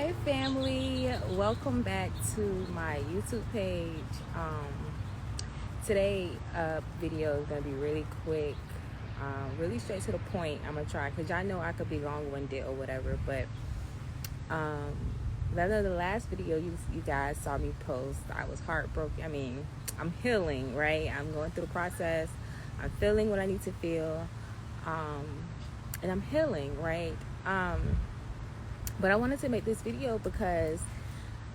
Hey family, welcome back to my YouTube page. Today video is gonna be really quick, really straight to the point. I'm gonna try because y'all know I could be long-winded or whatever, but the last video you guys saw me post, I was heartbroken. I mean, I'm healing, right? I'm going through the process. I'm feeling what I need to feel, and I'm healing, right? But I wanted to make this video because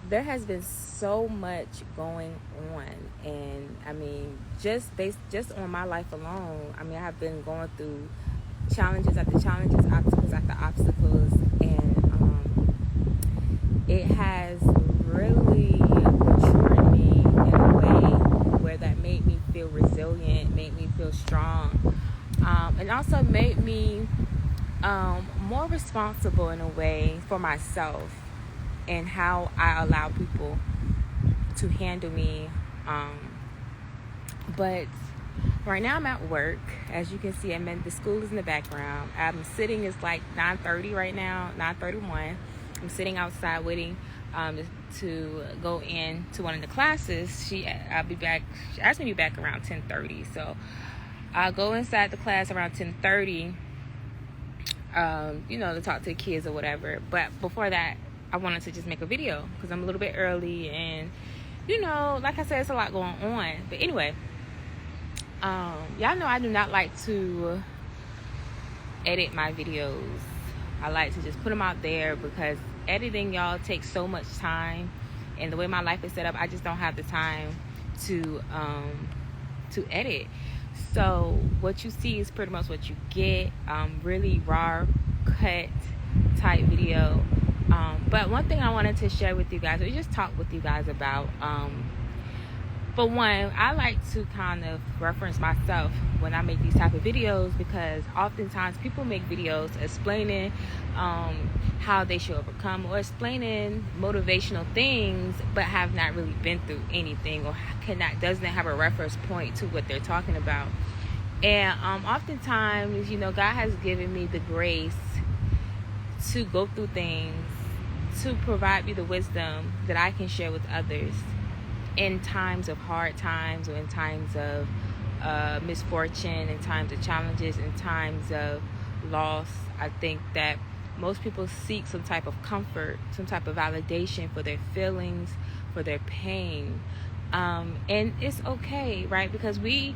there has been so much going on, and I mean, just on my life alone, I mean, I have been going through challenges after challenges, obstacles after obstacles, and it has really matured me in a way where that made me feel resilient, made me feel strong, and also made me more responsible in a way for myself and how I allow people to handle me. But right now I'm at work. As you can see, the school is in the background. I'm sitting, it's like 9:30 right now, 9:31. I'm sitting outside waiting to go in to one of the classes. I'll be back. She asked me to be back around 10:30. So I'll go inside the class around 10:30. To talk to the kids or whatever. But before that, I wanted to just make a video because I'm a little bit early, and like I said, it's a lot going on. But anyway, y'all know I do not like to edit my videos. I like to just put them out there because editing, y'all, takes so much time, and the way my life is set up, I just don't have the time to edit. So what you see is pretty much what you get. Really raw cut type video. But one thing I wanted to share with you guys, or just talk with you guys about, for one, I like to kind of reference myself when I make these type of videos, because oftentimes people make videos explaining how they should overcome, or explaining motivational things, but have not really been through anything, or doesn't have a reference point to what they're talking about. And oftentimes, God has given me the grace to go through things, to provide me the wisdom that I can share with others in times of hard times, or in times of misfortune, in times of challenges, in times of loss. I think that most people seek some type of comfort, some type of validation for their feelings, for their pain. And it's okay, right? Because we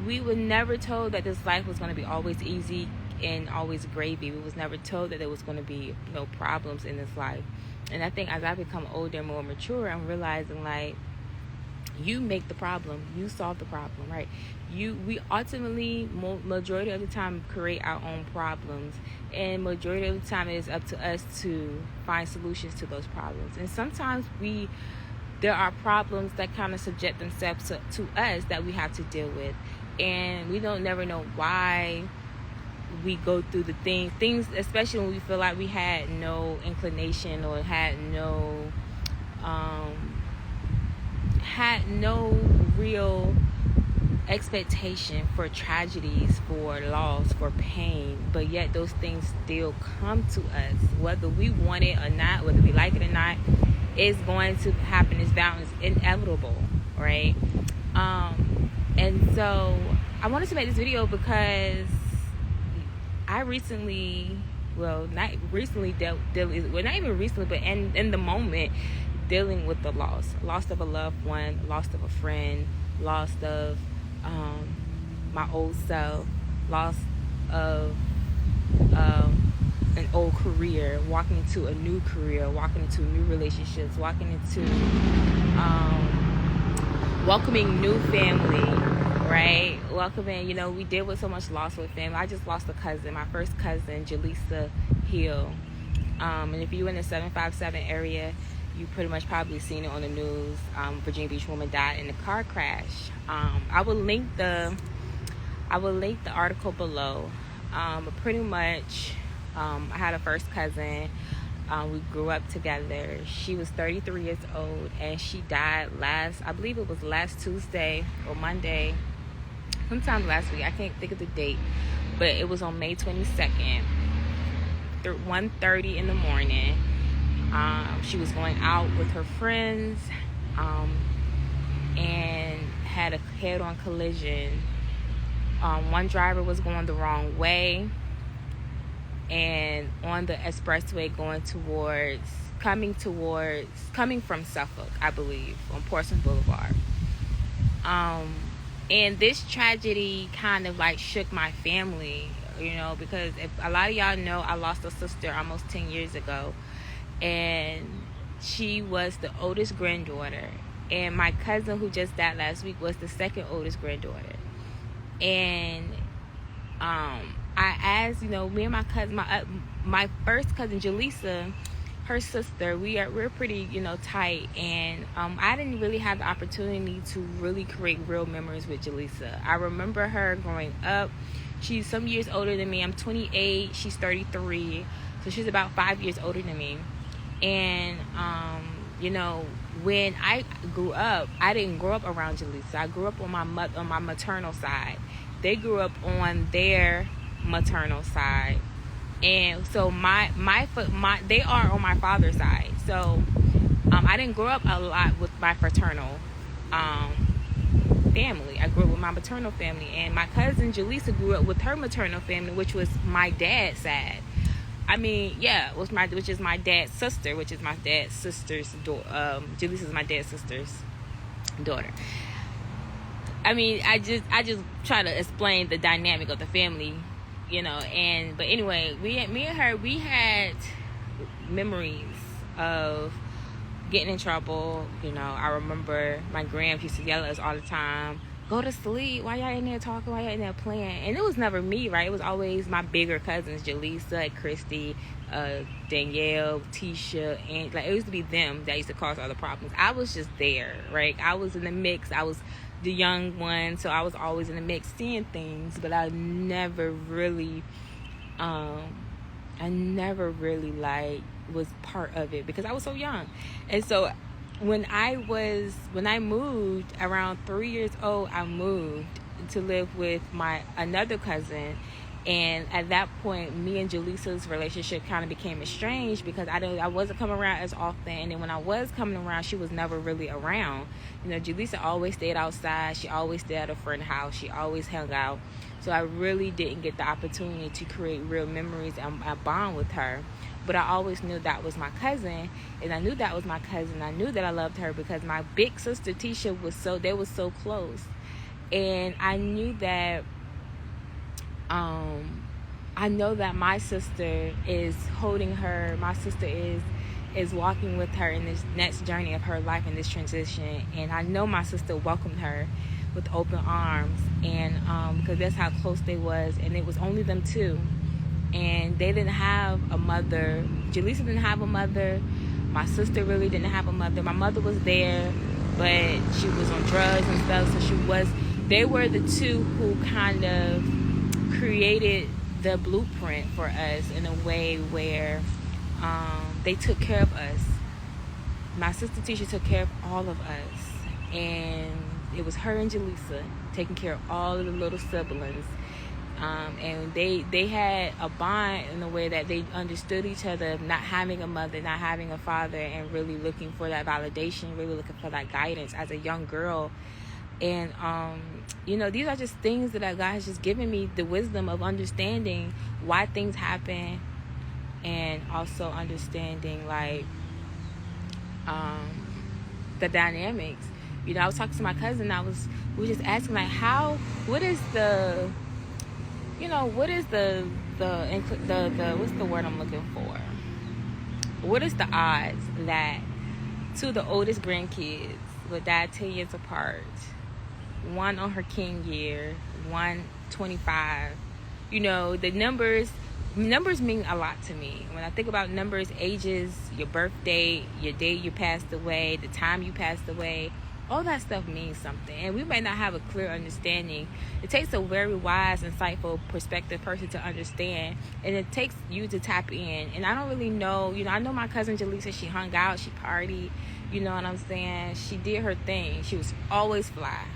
were never told that this life was going to be always easy and always gravy. We was never told that there was going to be no problems in this life. And I think as I become older and more mature, I'm realizing, like, you make the problem, you solve the problem, right? We ultimately, majority of the time, create our own problems, and majority of the time it is up to us to find solutions to those problems. And sometimes there are problems that kind of subject themselves to us that we have to deal with, and we don't never know why we go through the things, especially when we feel like we had no inclination, or had no real expectation for tragedies, for loss, for pain, but yet those things still come to us, whether we want it or not, whether we like it or not. It's going to happen. It's bound. It's inevitable, right? And so I wanted to make this video because I recently, not even recently, but in the moment, dealing with the loss of a loved one, loss of a friend, loss of my old self, loss of an old career, walking into a new career, walking into new relationships, walking into welcoming new family, right? Welcoming, we deal with so much loss with family. I just lost a cousin, my first cousin, Jalisa Hill. And if you're in the 757 area, you pretty much probably seen it on the news. Virginia Beach woman died in a car crash. I will link the article below. But pretty much, I had a first cousin. We grew up together. She was 33 years old, and she died I believe it was last Tuesday or Monday, sometime last week. I can't think of the date, but it was on May 22nd, 1:30 in the morning. She was going out with her friends, and had a head-on collision. One driver was going the wrong way, and on the expressway coming from Suffolk, I believe, on Portsmouth Boulevard. And this tragedy kind of like shook my family, because if a lot of y'all know, I lost a sister almost 10 years ago, and she was the oldest granddaughter, and my cousin who just died last week was the second oldest granddaughter. And I asked, me and my cousin, my first cousin Jalisa, her sister, we're pretty, tight, and I didn't really have the opportunity to really create real memories with Jalisa. I remember her growing up. She's some years older than me. I'm 28, she's 33, so she's about 5 years older than me. And when I grew up, I didn't grow up around Jalisa. I grew up on my maternal side. They grew up on their maternal side. And so they are on my father's side. So I didn't grow up a lot with my fraternal family. I grew up with my maternal family, and my cousin Jalisa grew up with her maternal family, which was my dad's side. Which is my dad's sister, which is my dad's sister's daughter. Jalisa's my dad's sister's daughter. I just try to explain the dynamic of the family. But anyway, me and her, we had memories of getting in trouble. I remember my grandma used to yell at us all the time, "Go to sleep, why y'all in there talking, why y'all in there playing?" And it was never me, right? It was always my bigger cousins, Jalisa, Christy, Danielle, Tisha, and it used to be them that used to cause all the problems. I was just there, right? I was in the mix. I was the young one, so I was always in the mix seeing things, but I never really was part of it because I was so young. And so when I moved around 3 years old, I moved to live with my another cousin. And at that point, me and Jalisa's relationship kind of became estranged because I wasn't coming around as often. And then when I was coming around, she was never really around. Jalisa always stayed outside. She always stayed at a friend's house. She always hung out. So I really didn't get the opportunity to create real memories and a bond with her. But I always knew that was my cousin. And I knew that was my cousin. I knew that I loved her because my big sister, Tisha, they were so close. And I knew that I know that my sister is holding her. My sister is walking with her in this next journey of her life, in this transition. And I know my sister welcomed her with open arms, and because that's how close they was. And it was only them two, and they didn't have a mother. Jalisa didn't have a mother. My sister really didn't have a mother. My mother was there, but she was on drugs and stuff. So they were the two who kind of created the blueprint for us in a way where they took care of us. My sister Tisha took care of all of us, and it was her and Jalisa taking care of all of the little siblings, and they had a bond in a way that they understood each other, not having a mother, not having a father, and really looking for that validation, really looking for that guidance as a young girl. And these are just things that God has just given me the wisdom of understanding why things happen, and also understanding the dynamics. I was talking to my cousin. We were just asking what is the what's the word I'm looking for? What is the odds that two of the oldest grandkids would die 10 years apart? One on her king year, one 25. The numbers mean a lot to me. When I think about numbers, ages, your birthday, your day you passed away, the time you passed away, all that stuff means something. And we may not have a clear understanding. It takes a very wise, insightful, perspective person to understand, and it takes you to tap in. And I don't really know. I know my cousin Jalisa, she hung out, she partied, you know what I'm saying? She did her thing. She was always fly.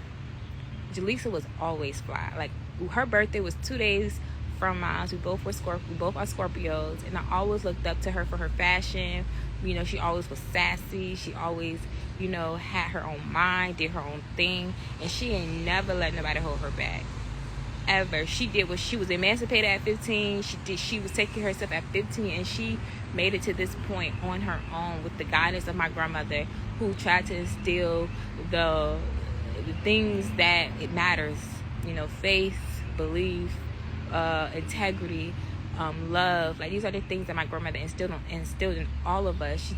Jalisa was always fly. Her birthday was 2 days from moms. We both are Scorpios, and I always looked up to her for her fashion. You know, she always was sassy. She always, you know, had her own mind, did her own thing, and she ain't never let nobody hold her back. Ever. She did what she was emancipated at 15. She was taking care of herself at 15, and she made it to this point on her own with the guidance of my grandmother, who tried to instill the things that it matters. You know, faith, belief, integrity, love. Like, these are the things that my grandmother instilled in all of us.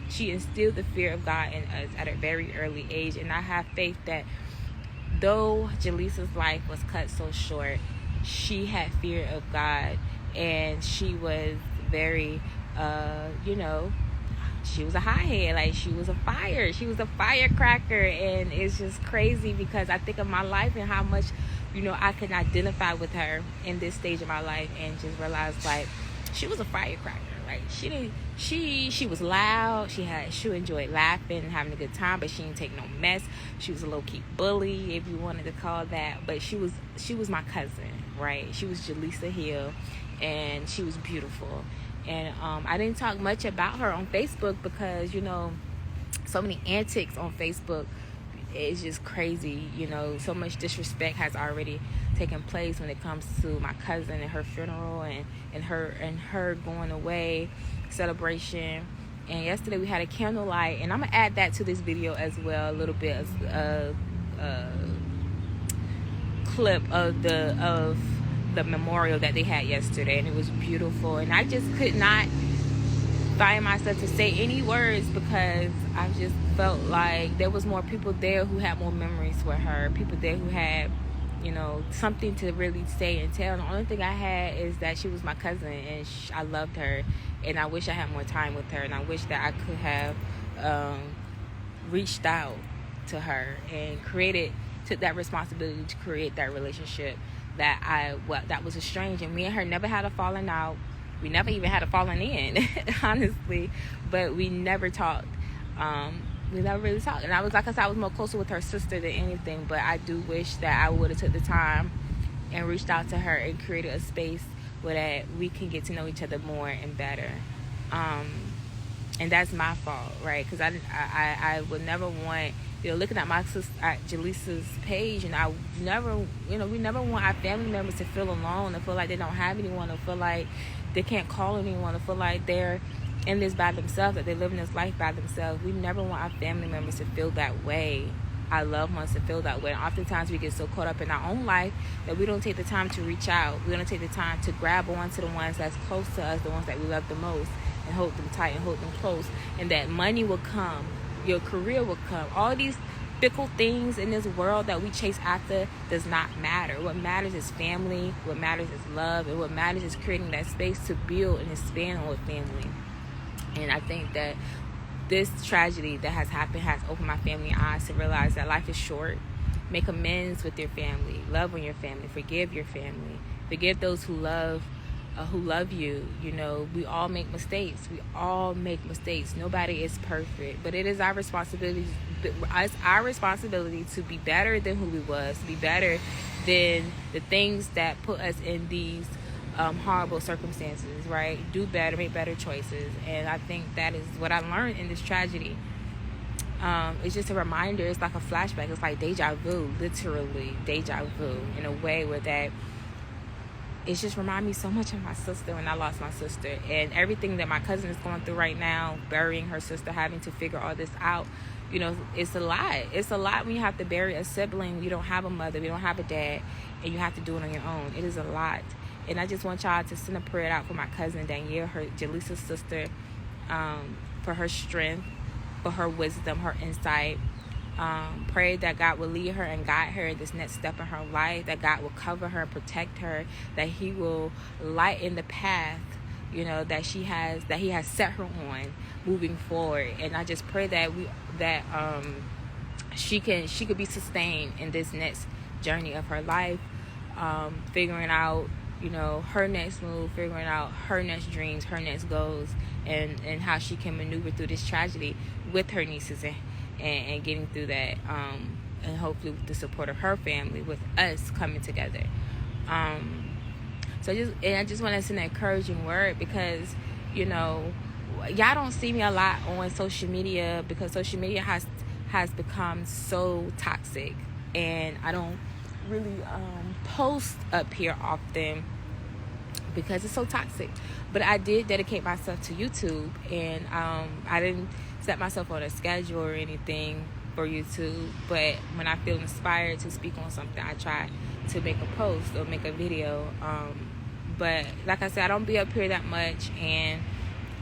She instilled the fear of God in us at a very early age, and I have faith that though Jalisa's life was cut so short, she had fear of God, and she was very, you know, she was a hothead. Like, she was a firecracker, and it's just crazy because I think of my life and how much, you know, I can identify with her in this stage of my life, and just realize, like, she was a firecracker. Like, she was loud. She enjoyed laughing and having a good time, but she didn't take no mess. She was a low-key bully, if you wanted to call that. But she was my cousin, right? She was Jalisa Hill, and she was beautiful. And I didn't talk much about her on Facebook because, you know, so many antics on Facebook. It's just crazy, you know. So much disrespect has already taken place when it comes to my cousin and her funeral, and her going away celebration. And yesterday we had a candlelight, and I'm gonna add that to this video as well, a little bit as a clip of the memorial that they had yesterday, and it was beautiful. And I just could not find myself to say any words because I just felt like there was more people there who had more memories with her, people there who had, you know, something to really say and tell. And the only thing I had is that she was my cousin, and I loved her, and I wish I had more time with her, and I wish that I could have reached out to her and took that responsibility to create that relationship that was estranged. And me and her never had a falling out. We never even had a falling in, honestly, but we never talked. We never really talked. And I was, like I said, I was more closer with her sister than anything, but I do wish that I would have took the time and reached out to her and created a space where that we can get to know each other more and better. And that's my fault, right? Because I would never want, you know, looking at my sister, at Jalisa's page, and I never, you know, we never want our family members to feel alone, to feel like they don't have anyone, to feel like they can't call anyone, to feel like they're in this by themselves, that they're living this life by themselves. We never want our family members to feel that way, our loved ones to feel that way. And oftentimes we get so caught up in our own life that we don't take the time to reach out. We don't take the time to grab on to the ones that's close to us, the ones that we love the most, and hold them tight and hold them close. And that money will come, your career will come. All these fickle things in this world that we chase after does not matter. What matters is family, what matters is love, and what matters is creating that space to build and expand on family. And I think that this tragedy that has happened has opened my family eyes to realize that life is short. Make amends with your family, love on your family, forgive your family, forgive those who love you. You know, we all make mistakes. Nobody is perfect, but it is our responsibility. It's our responsibility to be better than who we was, to be better than the things that put us in these horrible circumstances, right? Do better, make better choices. And I think that is what I learned in this tragedy. It's just a reminder. It's like a flashback. It's like deja vu, literally deja vu, in a way where that it's just remind me so much of my sister when I lost my sister, and everything that my cousin is going through right now, burying her sister, having to figure all this out. You know, it's a lot. It's a lot when you have to bury a sibling. You don't have a mother, you don't have a dad, and you have to do it on your own. It is a lot. And I just want y'all to send a prayer out for my cousin Danielle, her Jalisa's sister, for her strength, for her wisdom, her insight. Pray that God will lead her and guide her in this next step in her life, that God will cover her and protect her, that he will lighten the path, you know, that he has set her on moving forward. And I just pray that she could be sustained in this next journey of her life, figuring out, you know, her next move, figuring out her next dreams, her next goals, and how she can maneuver through this tragedy with her nieces and getting through that, and hopefully with the support of her family, with us coming together. I just want to send an encouraging word, because you know, y'all don't see me a lot on social media, because social media has become so toxic, and I don't really post up here often because it's so toxic. But I did dedicate myself to YouTube, and I didn't set myself on a schedule or anything for YouTube, but when I feel inspired to speak on something, I try to make a post or make a video. But like I said, I don't be up here that much, and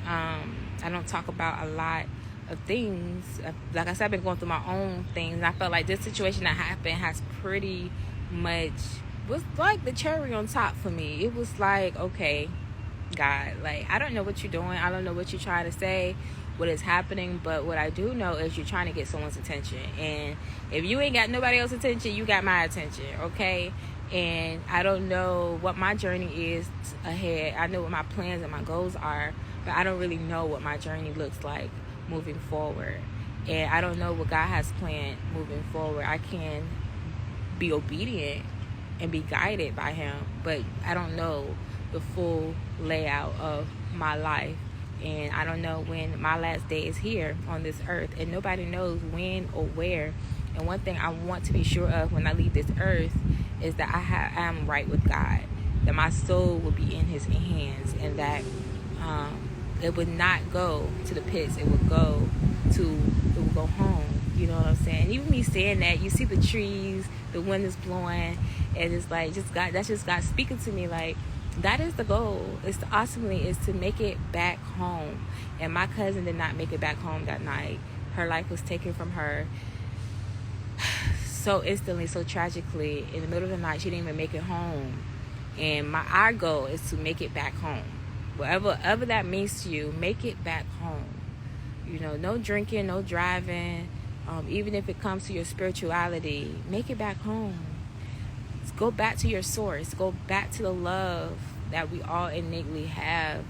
I don't talk about a lot of things. Like I said, I've been going through my own things, and I felt like this situation that happened has pretty much was like the cherry on top for me. It was like, okay, God, like, I don't know what you're doing, I don't know what you're trying to say, what is happening, but what I do know is you're trying to get someone's attention, and if you ain't got nobody else's attention, you got my attention, okay? And I don't know what my journey is ahead. I know what my plans and my goals are, but I don't really know what my journey looks like moving forward, and I don't know what God has planned moving forward. I can be obedient and be guided by Him, but I don't know the full layout of my life, and I don't know when my last day is here on this earth, and nobody knows when or where. And one thing I want to be sure of when I leave this earth is that I am right with God, that my soul will be in His hands, and that it would not go to the pits. It would go home. You know what I'm saying? Even me saying that, you see the trees, the wind is blowing, and it's like, just God. That's just God speaking to me. Like, that is the goal. Ultimately is to make it back home. And my cousin did not make it back home that night. Her life was taken from her so instantly, so tragically. In the middle of the night, she didn't even make it home. And our goal is to make it back home. Whatever that means to you, make it back home. You know, no drinking, no driving. Even if it comes to your spirituality, make it back home. Go back to your source. Go back to the love that we all innately have,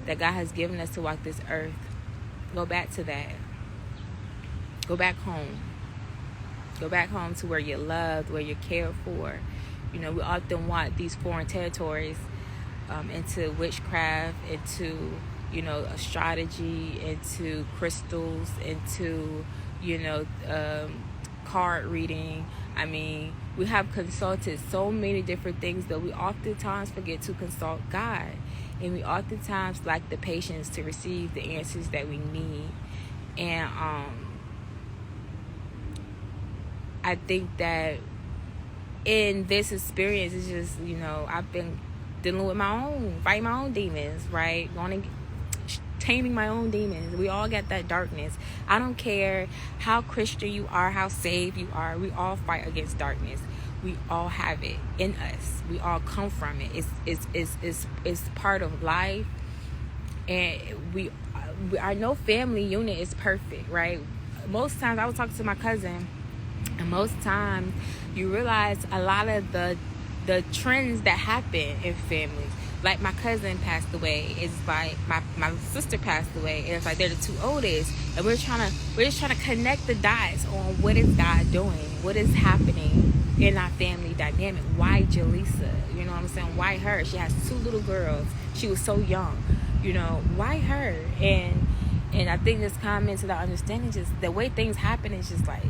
that God has given us to walk this earth. Go back to that. Go back home. Go back home to where you're loved, where you're cared for. You know, we often want these foreign territories into witchcraft, into, you know, astrology, into crystals, into, you know, card reading. I mean, we have consulted so many different things that we oftentimes forget to consult God. And we oftentimes lack the patience to receive the answers that we need. And I think that in this experience, it's just, you know, I've been dealing with fighting my own demons, right? Taming my own demons. We all got that darkness. I don't care how Christian you are, how saved you are. We all fight against darkness. We all have it in us. We all come from it. It's part of life, and our no family unit is perfect, right? Most times I was talking to my cousin, and most times you realize a lot of the trends that happen in families. Like, my cousin passed away. It's like my sister passed away. And it's like they're the two oldest. And we're just trying to connect the dots on what is God doing, what is happening in our family dynamic. Why Jalisa? You know what I'm saying? Why her? She has 2 little girls. She was so young. You know, why her? And I think this comes into the understanding, just the way things happen is just like,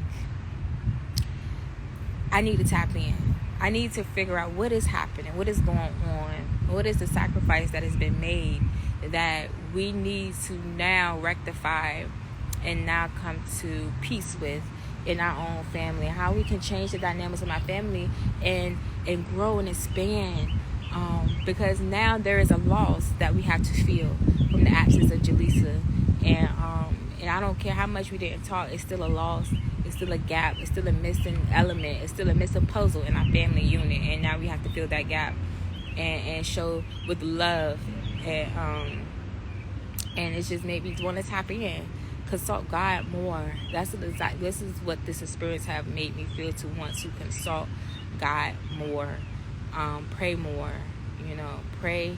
I need to tap in. I need to figure out what is happening, what is going on, what is the sacrifice that has been made that we need to now rectify and now come to peace with in our own family. How we can change the dynamics of my family and grow and expand, because now there is a loss that we have to feel from the absence of Jalisa, and I don't care how much we didn't talk, it's still a loss. It's still a gap. It's still a missing element. It's still a missing puzzle in our family unit. And now we have to fill that gap and show with love. And it's just made me want to tap in, consult God more. This is what this experience have made me feel, to want to consult God more, pray more. You know, pray.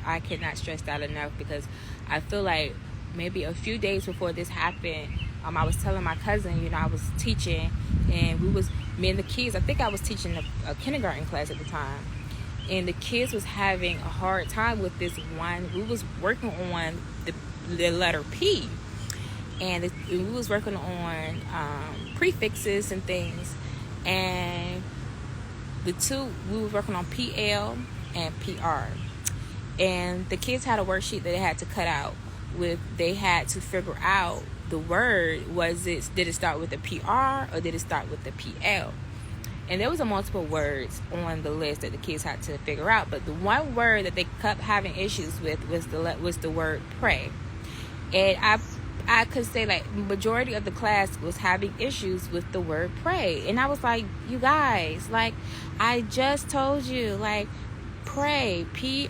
I cannot stress that enough, because I feel like maybe a few days before this happened, I was telling my cousin, you know, I was teaching, and we me and the kids, I think I was teaching a kindergarten class at the time, and the kids was having a hard time with this one. We was working on the letter P, and we was working on prefixes and things, and we were working on PL and PR, and the kids had a worksheet that they had to cut out they had to figure out the word. Did it start with the PR or did it start with the PL? And there was a multiple words on the list that the kids had to figure out, but the one word that they kept having issues with was the word pray. And I could say, like, majority of the class was having issues with the word pray. And I was like, you guys, like, I just told you, like, pray, Pray.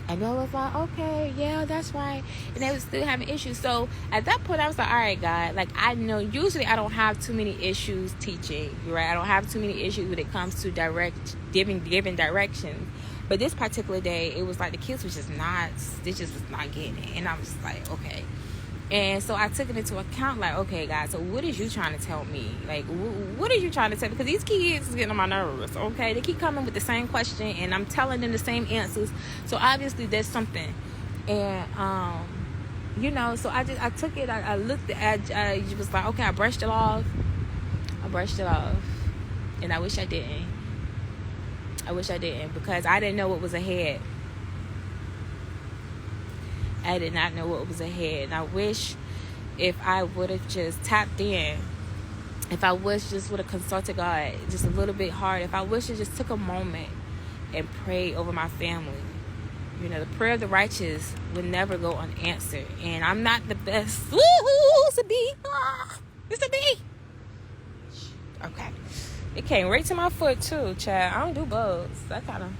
And I was like, okay, yeah, that's right. And they was still having issues. So at that point, I was like, all right, God, like, I know usually I don't have too many issues teaching, right? I don't have too many issues when it comes to giving directions. But this particular day, it was like the kids was just not getting it. And I was just like, okay. And so I took it into account, like, okay, God, so what is you trying to tell me? Like, what are you trying to tell me? Because these kids is getting on my nerves, okay? They keep coming with the same question, and I'm telling them the same answers. So obviously there's something. And, so I took it, I looked at, I was like, okay, I brushed it off. And I wish I didn't. Because I didn't know what was ahead. I did not know what was ahead. And I wish if I would have just tapped in, if I would have consulted God just a little bit hard, if I wish I just took a moment and prayed over my family. You know, the prayer of the righteous would never go unanswered. And I'm not the best. Woo-hoo, it's a B. It's a B. Okay. It came right to my foot too, child. I don't do bugs. That kind of...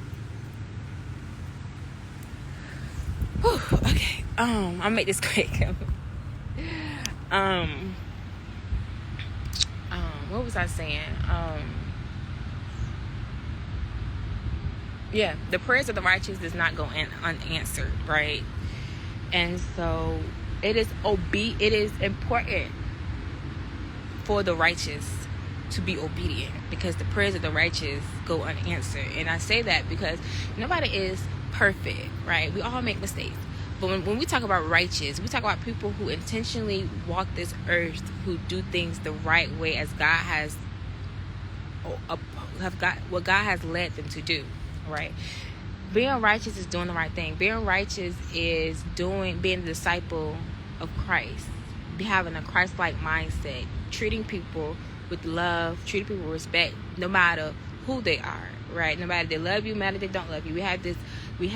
Okay. I'll make this quick. What was I saying? Yeah, the prayers of the righteous does not go unanswered, right? And so it is important for the righteous to be obedient, because the prayers of the righteous go unanswered. And I say that because nobody is perfect, right? We all make mistakes. But when we talk about righteous, we talk about people who intentionally walk this earth, who do things the right way as God has what God has led them to do, right? Being righteous is doing the right thing. Being righteous is being a disciple of Christ, having a Christ-like mindset, treating people with love, treating people with respect, no matter who they are, right? No matter they love you, no matter they don't love you. We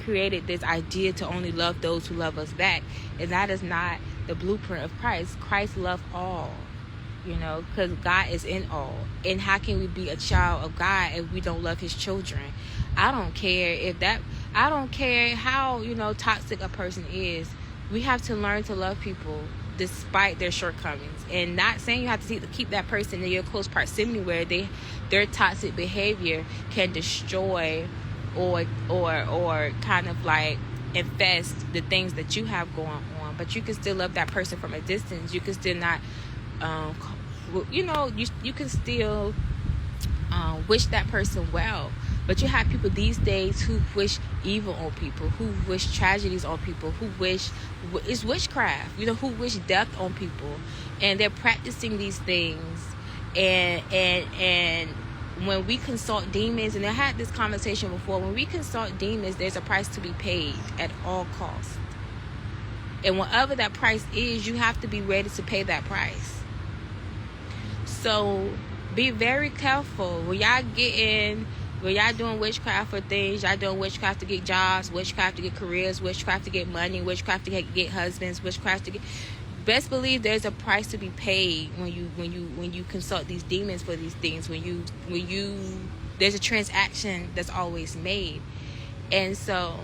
created this idea to only love those who love us back, and that is not the blueprint of Christ. Christ loved all, because God is in all. And how can we be a child of God if we don't love His children? I don't care how toxic a person is. We have to learn to love people despite their shortcomings, and not saying you have to keep that person in your close proximity where their toxic behavior can destroy or kind of like infest the things that you have going on. But you can still love that person from a distance. You can still not you can still wish that person well. But you have people these days who wish evil on people, who wish tragedies on people, who wish it's witchcraft, who wish death on people, and they're practicing these things. And when we consult demons, and I had this conversation before, when we consult demons, there's a price to be paid at all costs. And whatever that price is, you have to be ready to pay that price. So be very careful when y'all doing witchcraft for things. Y'all doing witchcraft to get jobs, witchcraft to get careers, witchcraft to get money, witchcraft to get husbands, witchcraft to get... Best believe there's a price to be paid when you consult these demons for these things. When you there's a transaction that's always made. And so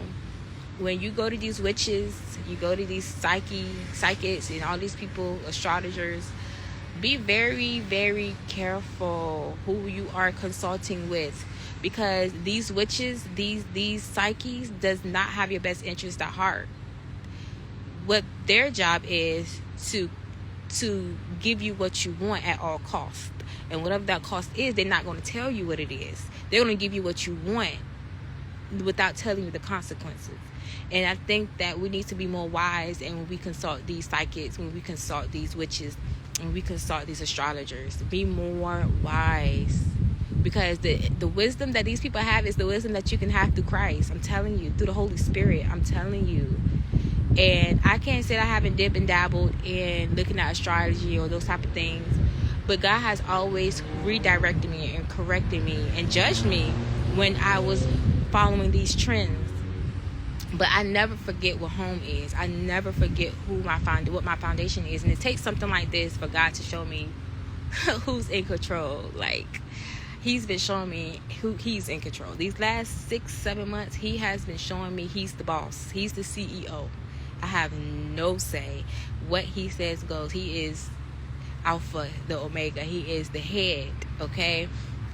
when you go to these witches, you go to these psychics and all these people, astrologers, be very, very careful who you are consulting with, because these witches, these psyches does not have your best interest at heart. What their job is to to give you what you want at all costs. And whatever that cost is, they're not going to tell you what it is. They're going to give you what you want without telling you the consequences. And I think that we need to be more wise, and when we consult these psychics, when we consult these witches, when we consult these astrologers, be more wise. Because the wisdom that these people have is the wisdom that you can have through Christ. I'm telling you, through the Holy Spirit. I'm telling you. And I can't say that I haven't dipped and dabbled in looking at astrology or those type of things. But God has always redirected me and corrected me and judged me when I was following these trends. But I never forget what home is. I never forget what my foundation is. And it takes something like this for God to show me who's in control. Like, He's been showing me who He's in control. These last 6-7 months, He has been showing me He's the boss. He's the CEO. I have no say. What He says goes. He is Alpha, the Omega. He is the head, okay?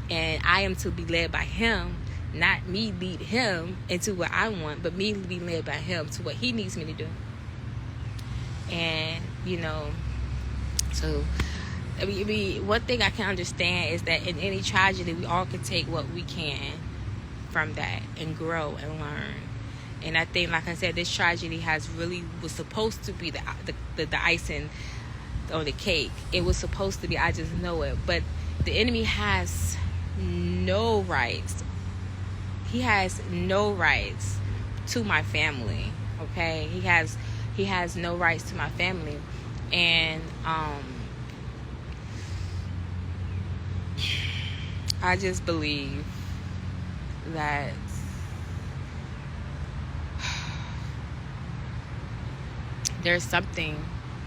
And I am to be led by Him, not me lead Him into what I want, but me be led by Him to what He needs me to do. And, so I mean, one thing I can understand is that in any tragedy, we all can take what we can from that and grow and learn. And I think, like I said, this tragedy was supposed to be the icing on the cake. It was supposed to be. I just know it. But the enemy has no rights. He has no rights to my family. Okay, he has no rights to my family, and I just believe that there's something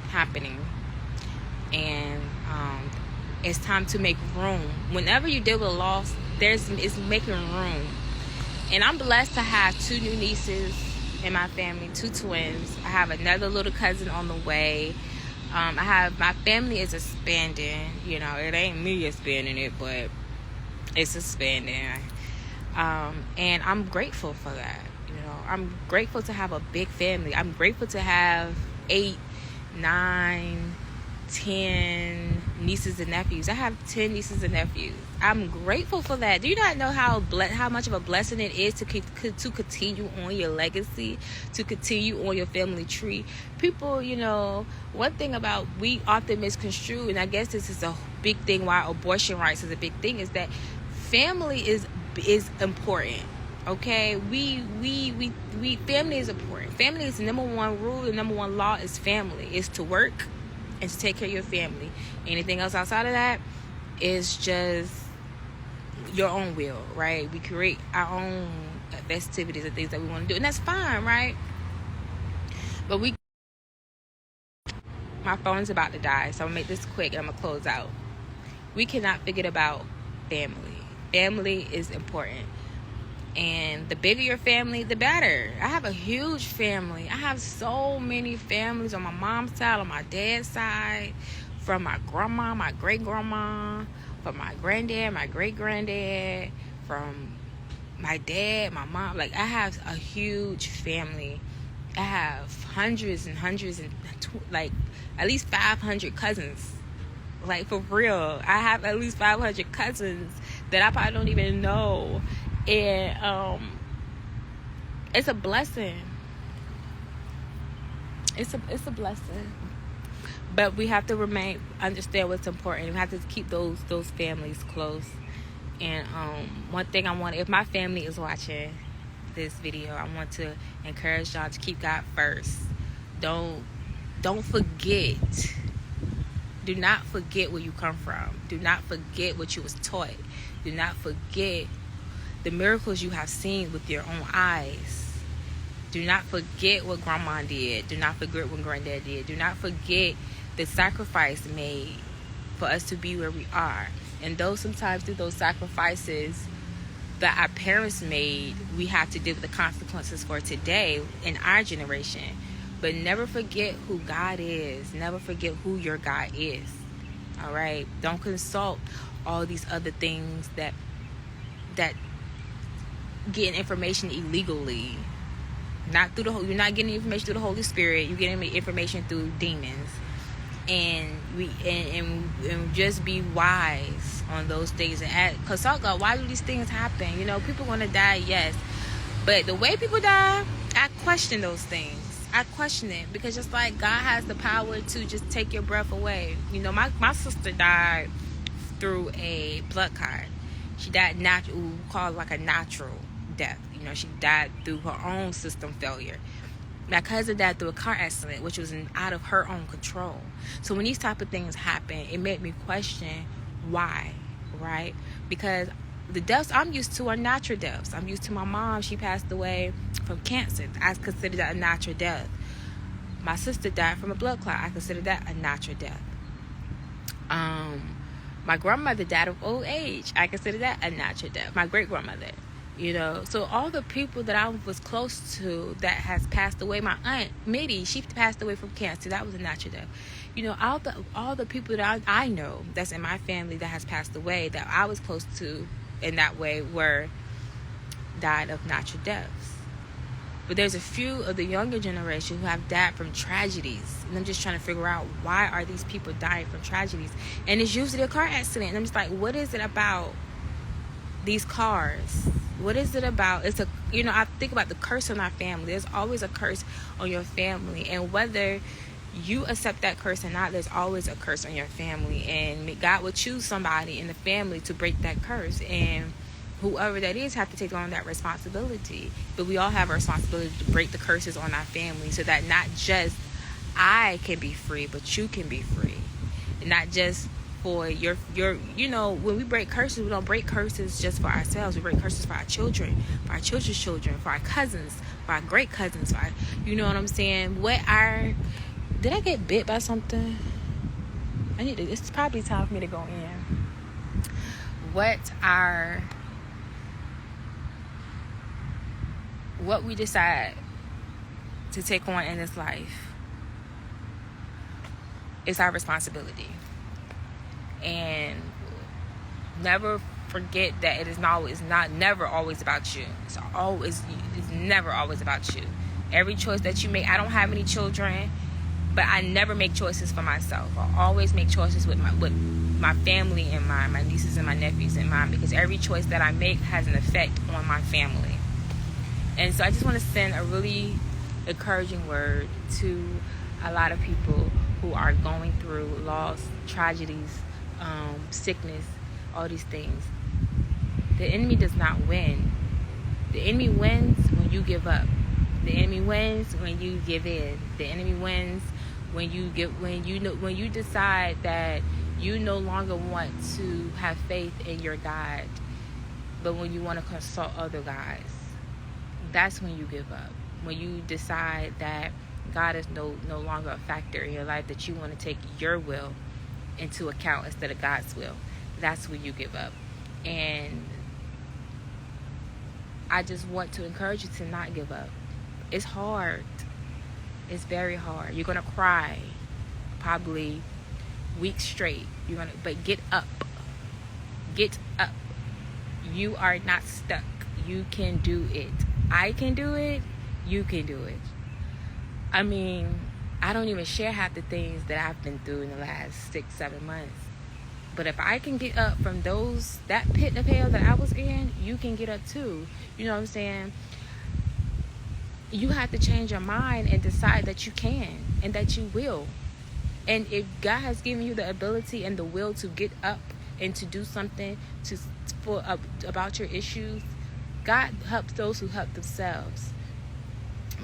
happening, and it's time to make room. Whenever you deal with a loss, it's making room. And I'm blessed to have 2 new nieces in my family, 2 twins. I have another little cousin on the way. My family is expanding. It ain't me expanding it, but it's expanding. And I'm grateful for that. I'm grateful to have a big family. I'm grateful to have 8, 9, 10 nieces and nephews. I have 10 nieces and nephews. I'm grateful for that. Do you not know how much of a blessing it is to continue on your legacy, to continue on your family tree? People, one thing about we often misconstrue, and I guess this is a big thing why abortion rights is a big thing, is that family is important. Okay, we family is important. Family is the number one rule. The number one law is family. Is to work and to take care of your family. Anything else outside of that is just your own will, right? We create our own festivities and things that we want to do, and that's fine, right? But my phone's about to die, so I'm gonna make this quick and I'm gonna close out. We cannot forget about family. Family is important. And the bigger your family, the better. I have a huge family. I have so many families on my mom's side, on my dad's side, from my grandma, my great-grandma, from my granddad, my great-granddad, from my dad, my mom. Like, I have a huge family. I have hundreds and hundreds and, at least 500 cousins. Like, for real. I have at least 500 cousins that I probably don't even know. And it's a blessing. It's a blessing. But we have to understand what's important. We have to keep those families close. And one thing if my family is watching this video, I want to encourage y'all to keep God first. Don't forget. Do not forget where you come from. Do not forget what you was taught. Do not forget the miracles you have seen with your own eyes. Do not forget what grandma did. Do not forget what granddad did. Do not forget the sacrifice made for us to be where we are. And though sometimes through those sacrifices that our parents made, we have to deal with the consequences for today in our generation. But never forget who God is. Never forget who your God is. All right? Don't consult all these other things that getting information illegally. You're not getting information through the Holy Spirit. You're getting information through demons. and just be wise on those things, and consult God. Why do these things happen? You know, people want to die, yes, but the way people die, I question those things. I question it, because just like God has the power to just take your breath away. You know, my sister died through a blood clot. She died natural, called like a natural death. You know, she died through her own system failure. My cousin died through a car accident, which was out of her own control. So when these type of things happen, it made me question why, right? Because the deaths I'm used to are natural deaths. I'm used to my mom. She passed away from cancer. I consider that a natural death. My sister died from a blood clot. I consider that a natural death. My grandmother died of old age. I consider that a natural death. My great grandmother. You know, so all the people that I was close to that has passed away, my aunt Mitty, she passed away from cancer. That was a natural death. You know, all the people that I know that's in my family that has passed away, that I was close to in that way, died of natural deaths. But there's a few of the younger generation who have died from tragedies, and I'm just trying to figure out, why are these people dying from tragedies? And it's usually a car accident. And I'm just like, what is it about these cars? What is it about? It's I think about the curse on our family. There's always a curse on your family, and whether you accept that curse or not, there's always a curse on your family, and God will choose somebody in the family to break that curse, and whoever that is have to take on that responsibility. But we all have a responsibility to break the curses on our family, so that not just I can be free, but you can be free. And not just for your when we break curses, we don't break curses just for ourselves. We break curses for our children, for our children's children, for our cousins, for our great cousins, for our, you know what I'm saying? Did I get bit by something? It's probably time for me to go in. What we decide to take on in this life is our responsibility. And never forget that it is never always about you. It's never always about you. Every choice that you make, I don't have any children, but I never make choices for myself. I always make choices with my family in mind, my nieces and my nephews in mind, because every choice that I make has an effect on my family. And so I just want to send a really encouraging word to a lot of people who are going through loss, tragedies, sickness, all these things. The enemy does not win. The enemy wins when you give up. The enemy wins when you give in. The enemy wins when you decide that you no longer want to have faith in your God, but when you want to consult other gods. That's when you give up. When you decide that God is no longer a factor in your life, that you want to take your will into account instead of God's will. That's when you give up. And I just want to encourage you to not give up. It's hard. It's very hard. You're going to cry probably weeks straight. But get up. Get up. You are not stuck. You can do it. I can do it. You can do it. I mean, I don't even share half the things that I've been through in the last 6-7 months. But if I can get up from that pit of hell that I was in, you can get up too. You know what I'm saying? You have to change your mind and decide that you can and that you will. And if God has given you the ability and the will to get up and to do something about your issues, God helps those who help themselves.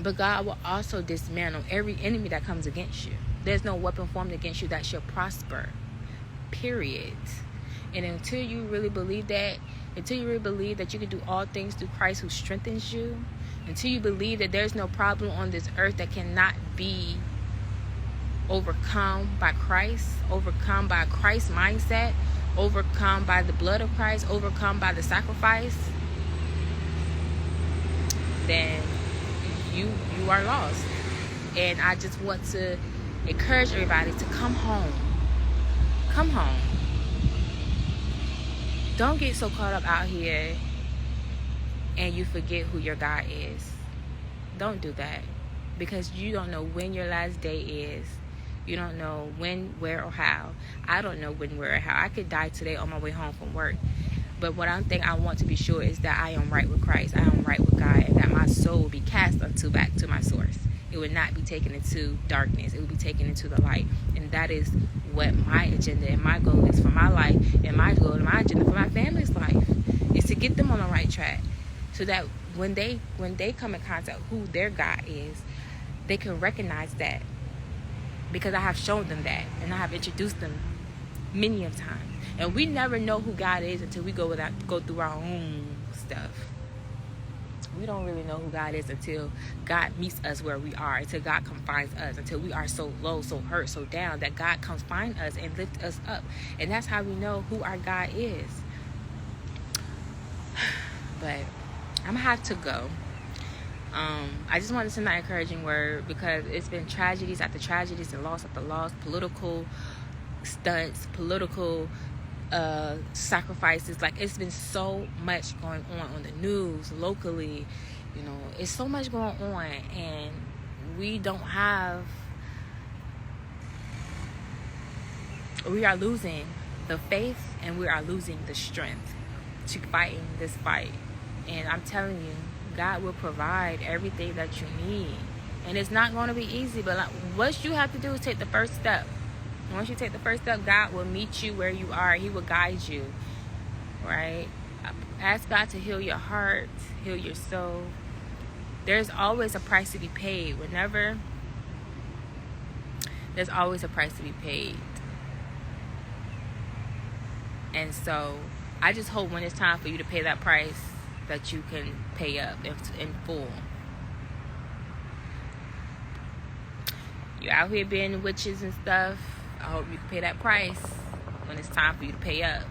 But God will also dismantle every enemy that comes against you. There's no weapon formed against you that shall prosper. Period. And until you really believe that you can do all things through Christ who strengthens you, until you believe that there's no problem on this earth that cannot be overcome by Christ, overcome by Christ's mindset, overcome by the blood of Christ, overcome by the sacrifice, then you are lost. And I just want to encourage everybody to come home. Come home. Don't get so caught up out here and you forget who your God is. Don't do that, because you don't know when your last day is. You don't know when, where, or how. I don't know when, where, or how. I could die today on my way home from work. But what I want to be sure is that I am right with Christ. I am right with God, and that my soul will be cast back to my source. It would not be taken into darkness. It would be taken into the light. And that is what my agenda and my goal is for my life, and my goal and my agenda for my family's life is to get them on the right track, so that when they come in contact with who their God is, they can recognize that, because I have shown them that, and I have introduced them many of times. And we never know who God is until we go through our own stuff. We don't really know who God is until God meets us where we are, until God confines us, until we are so low, so hurt, so down, that God comes find us and lift us up. And that's how we know who our God is. But I'm gonna have to go. I just wanted to send that encouraging word, because it's been tragedies after tragedies and loss after loss, political stunts, political sacrifices. Like, it's been so much going on the news, locally, it's so much going on, and we are losing the faith, and we are losing the strength to fighting this fight. And I'm telling you, God will provide everything that you need, and it's not going to be easy, but what you have to do is take the first step. Once you take the first step, God will meet you where you are. He will guide you, right? Ask God to heal your heart, heal your soul. There's always a price to be paid. There's always a price to be paid. And so I just hope when it's time for you to pay that price, that you can pay up in full. You're out here being witches and stuff. I hope you can pay that price when it's time for you to pay up.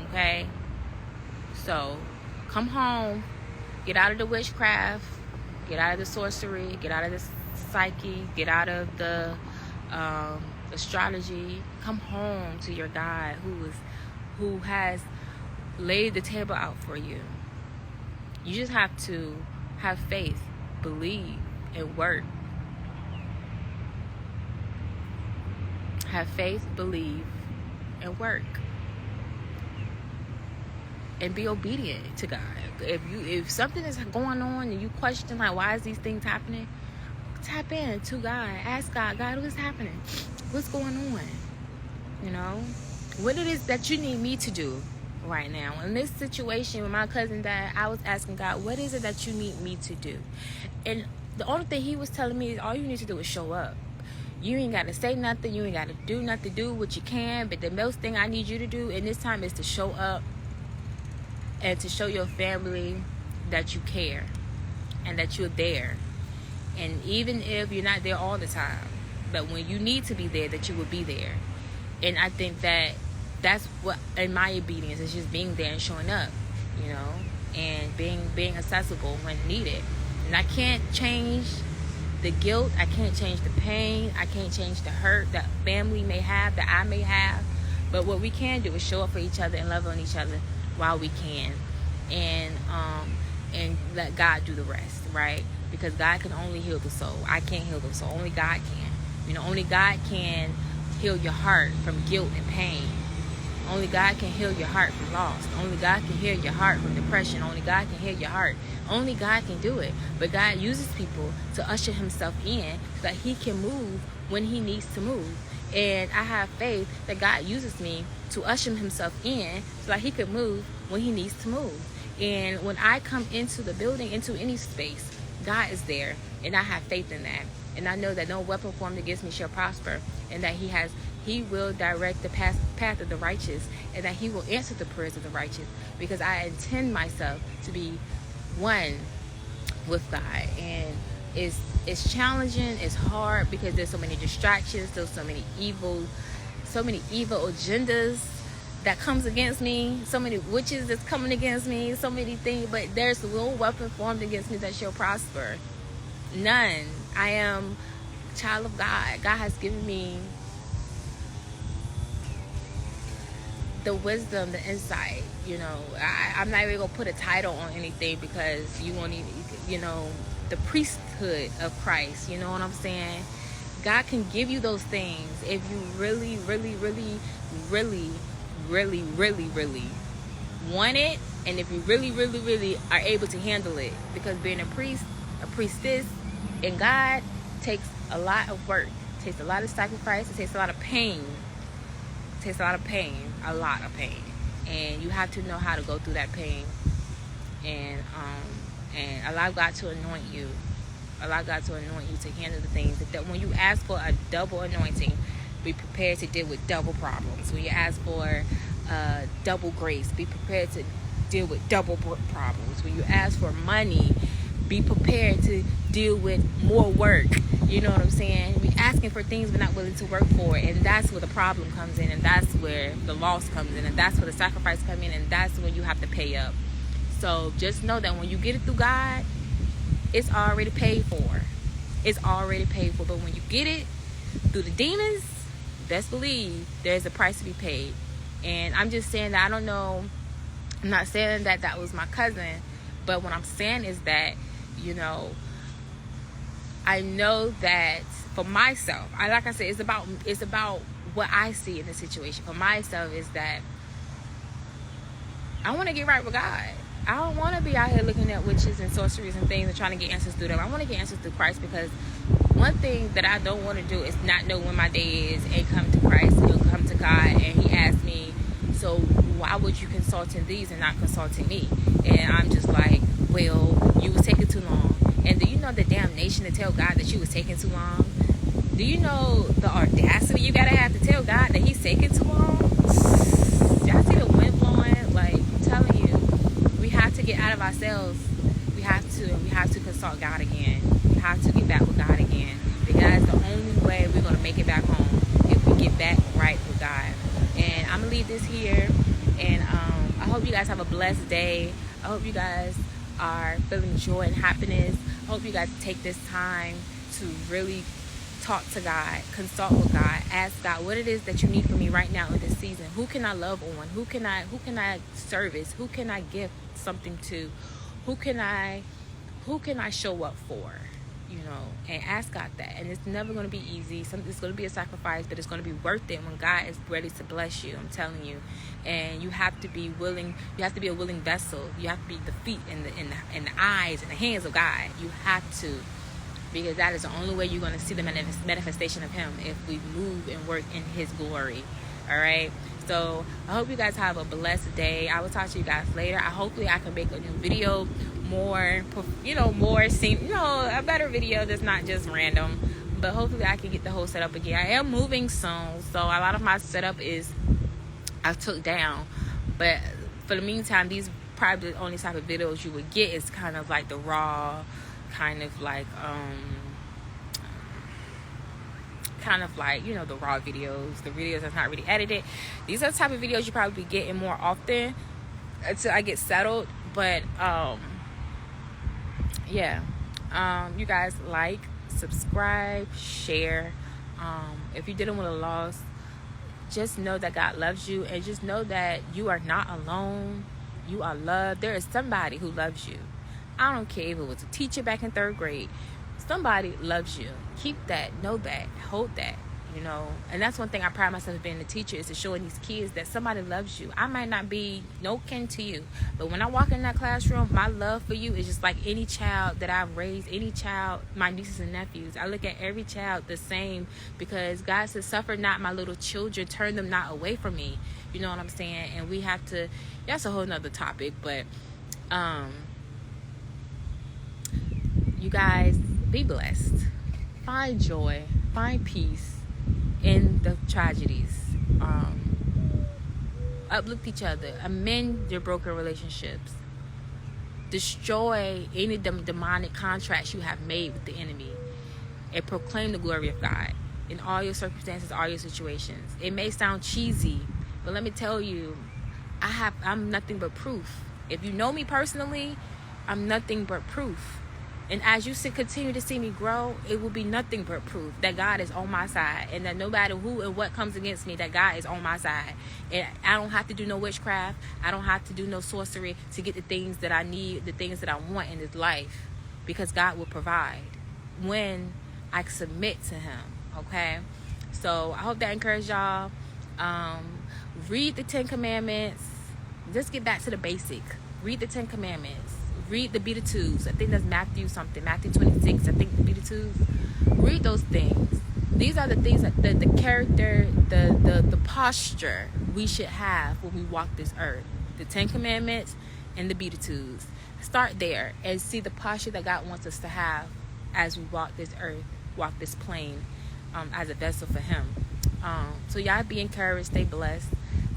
Okay? So, come home. Get out of the witchcraft. Get out of the sorcery. Get out of the psyche. Get out of the astrology. Come home to your God who has laid the table out for you. You just have to have faith, believe, and work. Have faith, believe, and work. And be obedient to God. If something is going on and you question, like, why is these things happening? Tap in to God. Ask God, what's happening? What's going on? What it is that you need me to do right now. In this situation with my cousin died, I was asking God, what is it that you need me to do? And the only thing he was telling me is, all you need to do is show up. You ain't got to say nothing. You ain't got to do nothing. Do what you can. But the most thing I need you to do in this time is to show up and to show your family that you care and that you're there. And even if you're not there all the time, but when you need to be there, that you will be there. And I think that's what, in my obedience, is just being there and showing up, and being accessible when needed. And I can't change the guilt. I can't change the pain. I can't change the hurt that family may have, that I may have. But what we can do is show up for each other and love on each other while we can, and let God do the rest, right? Because God can only heal the soul. I can't heal the soul. Only God can. Only God can heal your heart from guilt and pain. Only God can heal your heart from loss. Only God can heal your heart from depression. Only God can heal your heart. Only God can do it. But God uses people to usher himself in so that he can move when he needs to move. And I have faith that God uses me to usher himself in so that he could move when he needs to move. And when I come into the building, into any space, God is there. And I have faith in that. And I know that no weapon formed against me shall prosper. And that he will direct the path of the righteous. And that he will answer the prayers of the righteous. Because I intend myself to be one with God. And it's challenging, it's hard, because there's so many distractions, there's so many evil agendas that comes against me, so many witches that's coming against me, so many things, but there's no weapon formed against me that shall prosper. None. I am a child of God. God has given me the wisdom, the insight. I'm not even gonna put a title on anything, because you won't even, the priesthood of Christ. You know what I'm saying? God can give you those things if you really, really, really, really, really, really, really want it, and if you really, really, really are able to handle it. Because being a priest, a priestess in God takes a lot of work, takes a lot of sacrifice, it takes a lot of pain. It takes a lot of pain, and you have to know how to go through that pain, and allow God to anoint you. Allow God to anoint you to handle the things. That when you ask for a double anointing, be prepared to deal with double problems. When you ask for double grace, be prepared to deal with double problems. When you ask for money, be prepared to deal with more work. You know what I'm saying? We're asking for things we're not willing to work for, and that's where the problem comes in, and that's where the loss comes in, and that's where the sacrifice comes in, and that's when you have to pay up. So just know that when you get it through God, it's already paid for. It's already paid for. But when you get it through the demons, best believe there's a price to be paid. And I'm just saying that, I don't know, I'm not saying that that was my cousin, but what I'm saying is that, you know, I know that for myself, like I said, it's about what I see in the situation. For myself is that I want to get right with God. I don't want to be out here looking at witches and sorceries and things and trying to get answers through them. I want to get answers through Christ, because one thing that I don't want to do is not know when my day is and come to Christ and come to God. And he asked me, so why would you consulting these and not consulting me? And I'm just like, well, you was taking too long. And do you know the damnation to tell God that you was taking too long? Do you know the audacity you gotta have to tell God that he's taking too long? Y'all see the wind blowing? Like, I'm telling you, we have to get out of ourselves. We have to consult God again. We have to get back with God again, because that's the only way we're gonna make it back home, if we get back right with God. And I'm gonna leave this here, and I hope you guys have a blessed day. I hope you guys are feeling joy and happiness. I hope you guys take this time to really talk to God, consult with God, ask God what it is that you need from me right now in this season. Who can I love on? Who can I service? Who can I give something to? Who can I show up for? You know, and ask God that. And it's never going to be easy. It's going to be a sacrifice, but it's going to be worth it when God is ready to bless you. I'm telling you. And you have to be willing. You have to be a willing vessel. You have to be the feet and the eyes and the hands of God. You have to, because that is the only way you're going to see the manifestation of him, if we move and work in his glory. All right. So I hope you guys have a blessed day. I will talk to you guys later. Hopefully I can make a new video, a better video that's not just random. But hopefully I can get the whole setup again. I am moving soon, so a lot of my setup I took down. But for the meantime, these probably the only type of videos you would get is kind of like the raw, kind of like the raw videos, the videos that's not really edited. These are the type of videos you probably be getting more often until I get settled. But you guys like, subscribe, share. If you're dealing with a loss, just know that God loves you, and just know that you are not alone. You are loved. There is somebody who loves you. I don't care if it was a teacher back in 3rd grade. Somebody loves you. Keep that, know that, hold that, you know. And that's one thing I pride myself in being a teacher, is to showing these kids that somebody loves you. I might not be no kin to you, but when I walk in that classroom, my love for you is just like any child that I've raised, any child, my nieces and nephews. I look at every child the same, because God says, suffer not my little children, turn them not away from me. You know what I'm saying? And we have to, that's a whole nother topic, but you guys, be blessed. Find joy. Find peace in the tragedies. Uplift each other. Amend your broken relationships. Destroy any demonic contracts you have made with the enemy. And proclaim the glory of God in all your circumstances, all your situations. It may sound cheesy, but let me tell you, I'm nothing but proof. If you know me personally, I'm nothing but proof. And as you continue to see me grow, it will be nothing but proof that God is on my side, and that no matter who and what comes against me, that God is on my side. And I don't have to do no witchcraft. I don't have to do no sorcery to get the things that I need, the things that I want in this life, because God will provide when I submit to him Okay, so I hope that encouraged y'all. Read the 10 Commandments. Just get back to the basic. Read the 10 Commandments. Read the Beatitudes. I think that's Matthew 26. I think the Beatitudes. Read those things. These are the things that the character, the posture we should have when we walk this earth. The 10 Commandments and the Beatitudes. Start there and see the posture that God wants us to have as we walk this earth, walk this plane, as a vessel for Him. So y'all be encouraged, stay blessed.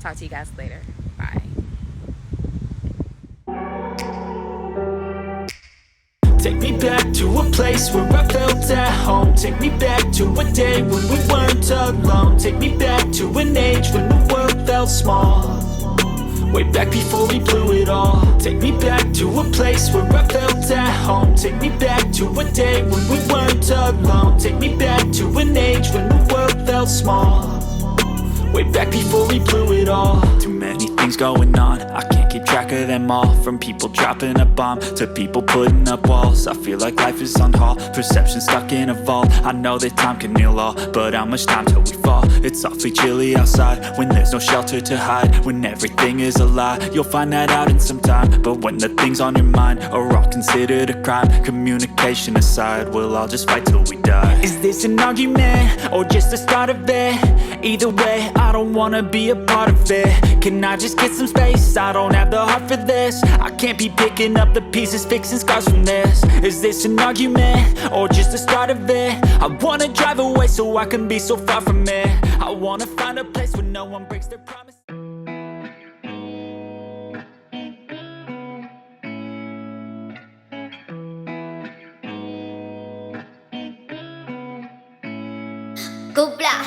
Talk to you guys later. Bye. Take me back to a place where I felt at home. Take me back to a day when we weren't alone. Take me back to an age when the world felt small. Way back before we blew it all. Take me back to a place where I felt at home. Take me back to a day when we weren't alone. Take me back to an age when the world felt small. Way back before we blew it all. Too many things going on, I can't keep track of them all. From people dropping a bomb to people putting up walls. I feel like life is on hold, perception stuck in a vault. I know that time can heal all, but how much time till we fall? It's awfully chilly outside, when there's no shelter to hide. When everything is a lie, you'll find that out in some time. But when the things on your mind are all considered a crime, communication aside, we'll all just fight till we die. Is this an argument, or just the start of it? Either way, I don't wanna be a part of it. Can I just get some space? I don't have the heart for this. I can't be picking up the pieces, fixing scars from this. Is this an argument, or just the start of it? I wanna drive away so I can be so far from it. I wanna find a place where no one breaks their promise. Go blah.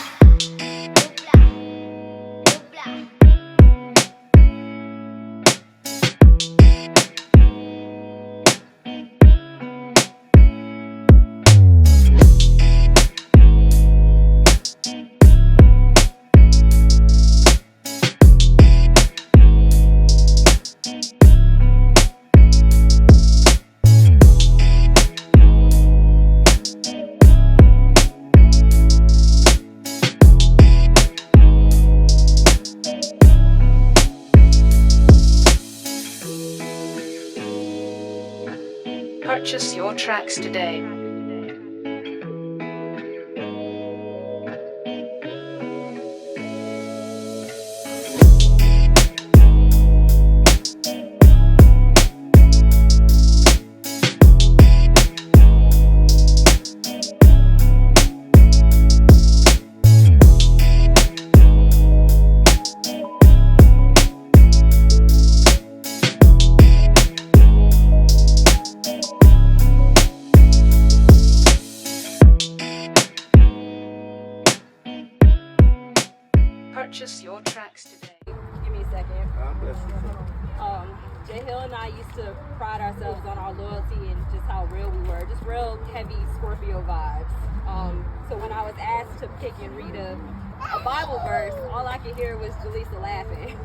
Purchase your tracks today. Purchase your tracks today. Give me a second. Jay Hill and I used to pride ourselves on our loyalty and just how real we were, just real heavy Scorpio vibes. So when I was asked to pick and read a Bible verse, all I could hear was Jalisa laughing.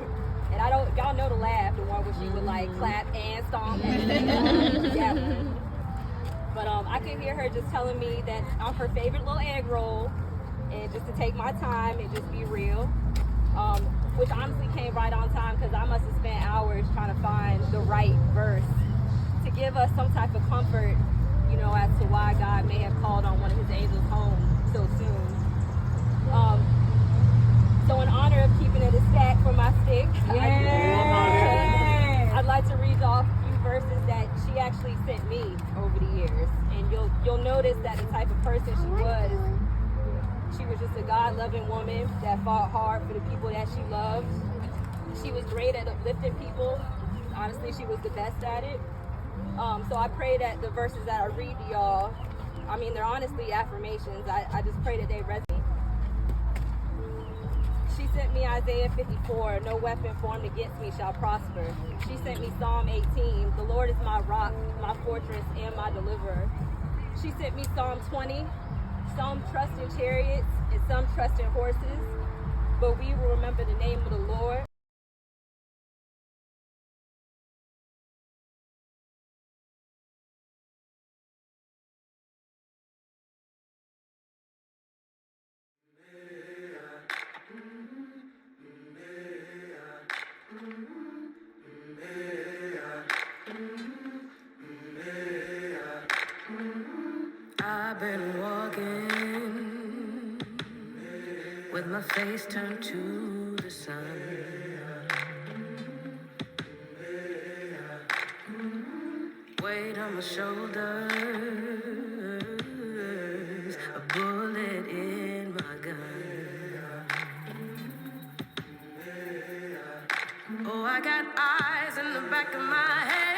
And y'all know the laugh, the one where she would like clap and stomp and together. But I could hear her just telling me that I'm her favorite little egg roll, and just to take my time and just be real. Which honestly came right on time, because I must have spent hours trying to find the right verse to give us some type of comfort, you know, as to why God may have called on one of His angels home so soon. So in honor of keeping it a stack for my stick, I'd like to read off a few verses that she actually sent me over the years, and you'll notice that the type of person she was just a God-loving woman that fought hard for the people that she loved. She was great at uplifting people. Honestly, she was the best at it. So I pray that the verses that I read to y'all, I mean, they're honestly affirmations. I just pray that they resonate. She sent me Isaiah 54, no weapon formed against me shall prosper. She sent me Psalm 18, the Lord is my rock, my fortress, and my deliverer. She sent me Psalm 20, some trust in chariots and some trust in horses, but we will remember the name of the Lord. I've been walking with my face turned to the sun. Weight on my shoulders, a bullet in my gun. Oh, I got eyes in the back of my head.